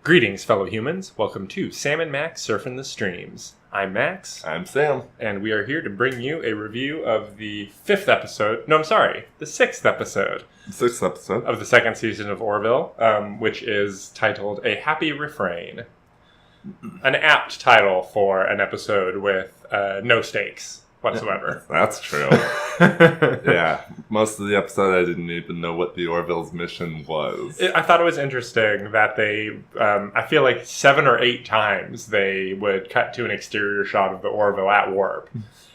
Greetings, fellow humans. Welcome to Sam and Max Surfin' the Streams. I'm Max. I'm Sam. And we are here to bring you a review of the the 6th episode. Sixth episode. Of the second season of Orville, which is titled A Happy Refrain. An apt title for an episode with no stakes whatsoever. That's true. Yeah, most of the episode I didn't even know what the Orville's mission was. I thought it was interesting that they, I feel like 7 or 8 times they would cut to an exterior shot of the Orville at warp.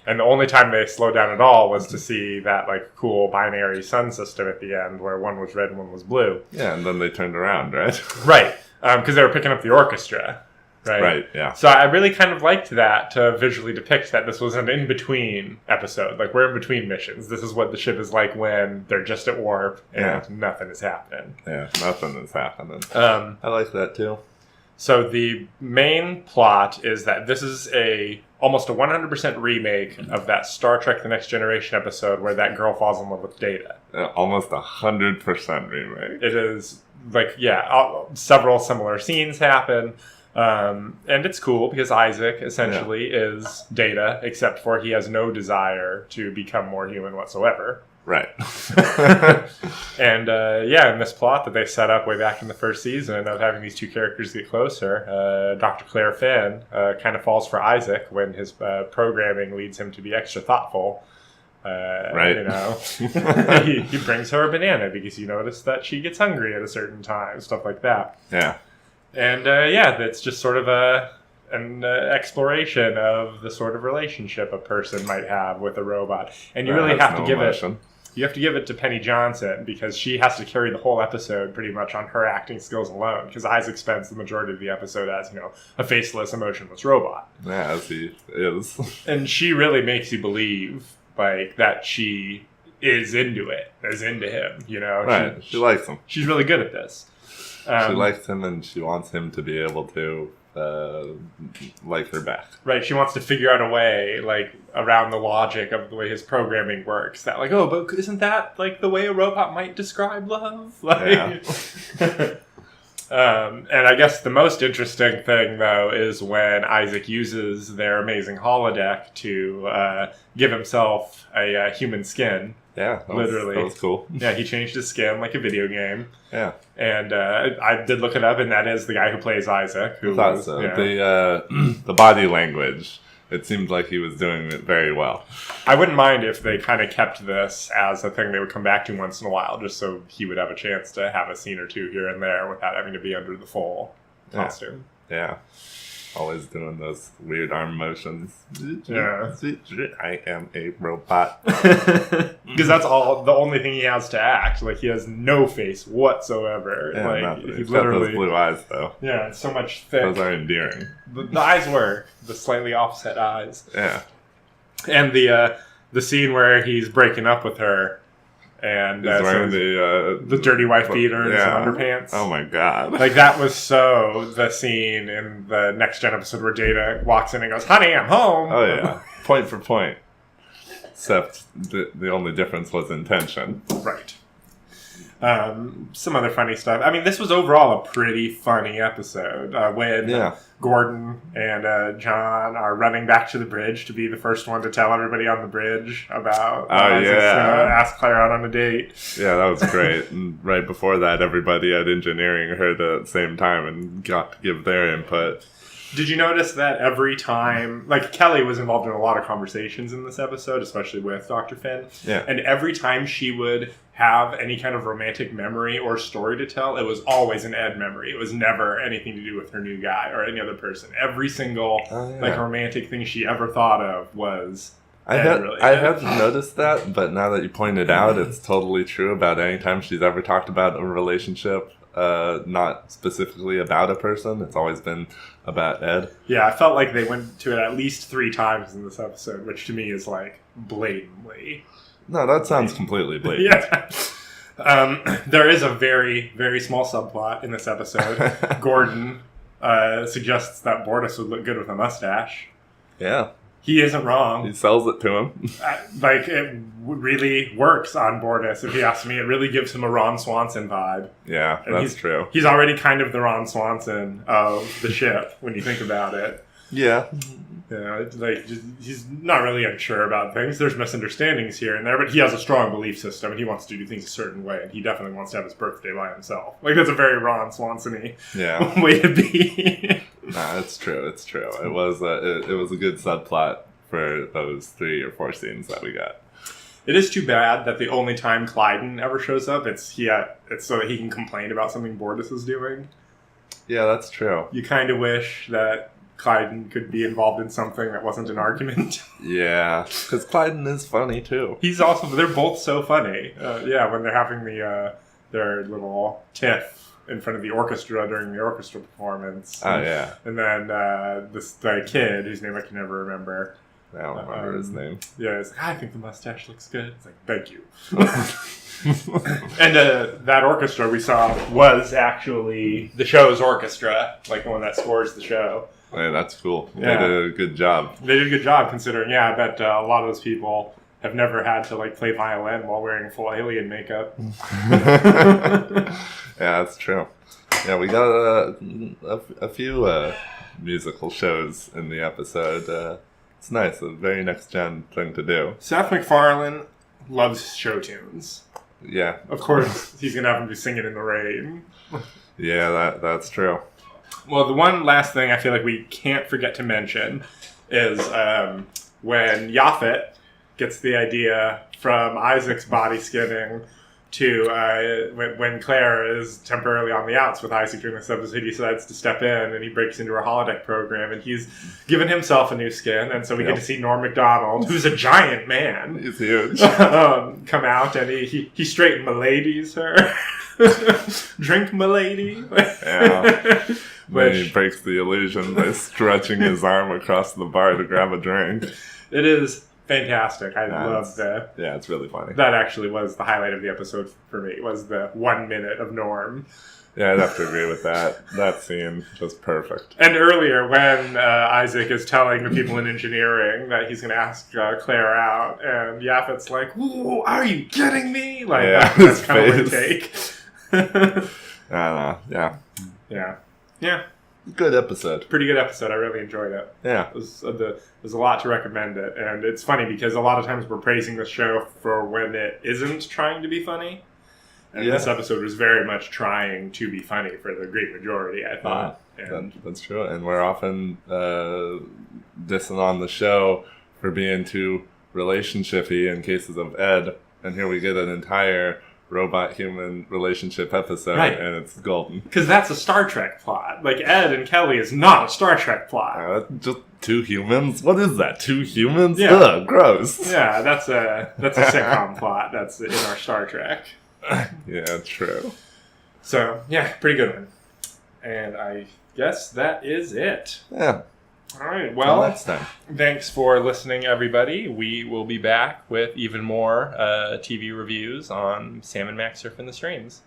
And the only time they slowed down at all was to see that like cool binary sun system at the end where one was red and one was blue. Yeah, and then they turned around, right? Right, because they were picking up the orchestra. Right, yeah. So I really kind of liked that to visually depict that this was an in-between episode. Like, we're in between missions. This is what the ship is like when they're just at warp and nothing is happening. Yeah, nothing is happening. I like that, too. So the main plot is that this is almost a 100% remake of that Star Trek The Next Generation episode where that girl falls in love with Data. Almost 100% remake. It is, like, several similar scenes happen. And it's cool because Isaac essentially is Data, except for he has no desire to become more human whatsoever. Right. And in this plot that they set up way back in the first season of having these two characters get closer, Dr. Claire Finn kind of falls for Isaac when his programming leads him to be extra thoughtful. Right. You know, he brings her a banana because you notice that she gets hungry at a certain time, stuff like that. Yeah. And that's just sort of an exploration of the sort of relationship a person might have with a robot. And you really have to give it. You have to give it to Penny Johnson because she has to carry the whole episode pretty much on her acting skills alone. Because Isaac spends the majority of the episode as a faceless, emotionless robot. Yeah, as he is. And she really makes you believe like that she is into him. You know, right? She likes him. She's really good at this. She likes him and she wants him to be able to like her back. Right, she wants to figure out a way, like, around the logic of the way his programming works. That, like, oh, but isn't that, like, the way a robot might describe love? Like, yeah. And I guess the most interesting thing, though, is when Isaac uses their amazing holodeck to give himself a human skin. Yeah, literally. That was cool. Yeah, he changed his skin like a video game. Yeah. And I did look it up, and that is the guy who plays Isaac. I thought so. The body language, it seemed like he was doing it very well. I wouldn't mind if they kind of kept this as a thing they would come back to once in a while, just so he would have a chance to have a scene or two here and there without having to be under the full costume. Yeah. Always doing those weird arm motions. Yeah. I am a robot. Because that's the only thing he has to act. Like, he has no face whatsoever. Yeah, like, he's literally got those blue eyes, though. Yeah, it's so much thick. Those are endearing. The eyes work. The slightly offset eyes. Yeah. And the scene where he's breaking up with her. And he's wearing the dirty wife beater and some underpants. Oh my god. Like, that was so the scene in the Next Gen episode where Data walks in and goes, "Honey, I'm home." Oh yeah. Point for point. Except the only difference was intention. Right. Some other funny stuff. I mean, this was overall a pretty funny episode. When Gordon and John are running back to the bridge to be the first one to tell everybody on the bridge about ask Claire out on a date. Yeah, that was great. And right before that, everybody at engineering heard it at the same time and got to give their input. Did you notice that every time, like, Kelly was involved in a lot of conversations in this episode, especially with Dr. Finn. Yeah. And every time she would have any kind of romantic memory or story to tell, it was always an Ed memory. It was never anything to do with her new guy or any other person. Every single, romantic thing she ever thought of was I have noticed that, but now that you point it out, it's totally true about any time she's ever talked about a relationship. Not specifically about a person. It's always been about Ed. Yeah, I felt like they went to it at least 3 times in this episode, which to me is like blatantly. No, that sounds completely blatant. Yeah. There is a very, very small subplot in this episode. Gordon suggests that Bortus would look good with a mustache. Yeah. He isn't wrong. He sells it to him. Like, it really works on Bortus, if you ask me. It really gives him a Ron Swanson vibe. Yeah, and that's true. He's already kind of the Ron Swanson of the ship, when you think about it. Yeah. Yeah, like, he's not really unsure about things. There's misunderstandings here and there, but he has a strong belief system, and he wants to do things a certain way, and he definitely wants to have his birthday by himself. Like, that's a very Ron Swanson-y way to be. Nah, it's true. It's true. It was a good subplot for those 3 or 4 scenes that we got. It is too bad that the only time Clyden ever shows up, it's so that he can complain about something Bortus is doing. Yeah, that's true. You kind of wish that Clyden could be involved in something that wasn't an argument. Yeah, because Clyden is funny too. They're both so funny. When they're having their little tiff in front of the orchestra during the orchestra performance. Oh, yeah. And then the kid, whose name I can never remember. I don't remember his name. Yeah, it's like, I think the mustache looks good. It's like, thank you. And that orchestra we saw was actually the show's orchestra, like the one that scores the show. Hey, that's cool. Yeah. They did a good job. They did a good job considering, I bet a lot of those people have never had to like play violin while wearing full alien makeup. Yeah, that's true. Yeah, we got a few musical shows in the episode. It's nice. A very next-gen thing to do. Seth MacFarlane loves show tunes. Yeah. Of course, he's going to have him be singing in the rain. Yeah, that's true. Well, the one last thing I feel like we can't forget to mention is when Yaphet gets the idea from Isaac's body skinning to when Claire is temporarily on the outs with Isaac during this episode, he decides to step in and he breaks into her holodeck program and he's given himself a new skin, and so we get to see Norm Macdonald, who's a giant man. He's huge. Come out and he straight miladies her. Drink milady. Yeah. Then he breaks the illusion by stretching his arm across the bar to grab a drink. It is fantastic. I love that. Yeah, it's really funny. That actually was the highlight of the episode for me, was the 1 minute of Norm. Yeah, I'd have to agree with that. That scene, just perfect. And earlier, when Isaac is telling the people in engineering that he's going to ask Claire out, and Yaphet's like, "Ooh, are you kidding me?" Like, that's kind of what take. I don't know. Yeah. Yeah. Yeah. Good episode. Pretty good episode. I really enjoyed it. Yeah. There's a lot to recommend it. And it's funny because a lot of times we're praising the show for when it isn't trying to be funny. And this episode was very much trying to be funny for the great majority, I thought. That's true. And we're often dissing on the show for being too relationship-y in cases of Ed. And here we get an entire robot-human relationship episode, and it's golden. Because that's a Star Trek plot. Like, Ed and Kelly is not a Star Trek plot. Just 2 humans? What is that? 2 humans? Yeah. Ugh, gross. Yeah, that's a sitcom plot. That's in our Star Trek. Yeah, true. So, yeah, pretty good one. And I guess that is it. Yeah. All right, well, next time. Thanks for listening, everybody. We will be back with even more TV reviews on Sam and Max Surfin' the Streams.